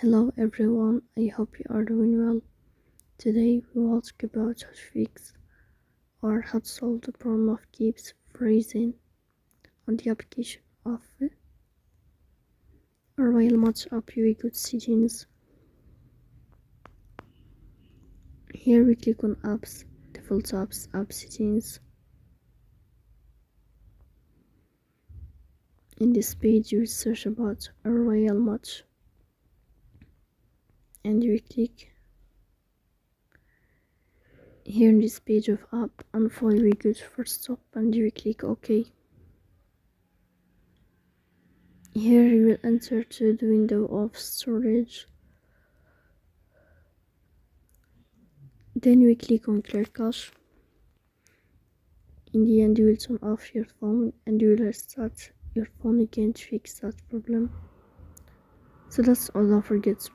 Hello everyone, I hope you are doing well. Today we will talk about how to fix or how to solve the problem of keeps freezing on the application of a while match up UI good settings. Here we click on apps, default apps, app settings. In this page you search about a royal match and you click here in this page of app and for UI good for stop and you click OK. Here you will enter to the window of storage. Then we click on clear cache. In the end you will turn off your phone and you will restart your phone again to fix that problem. So that's all, don't forget to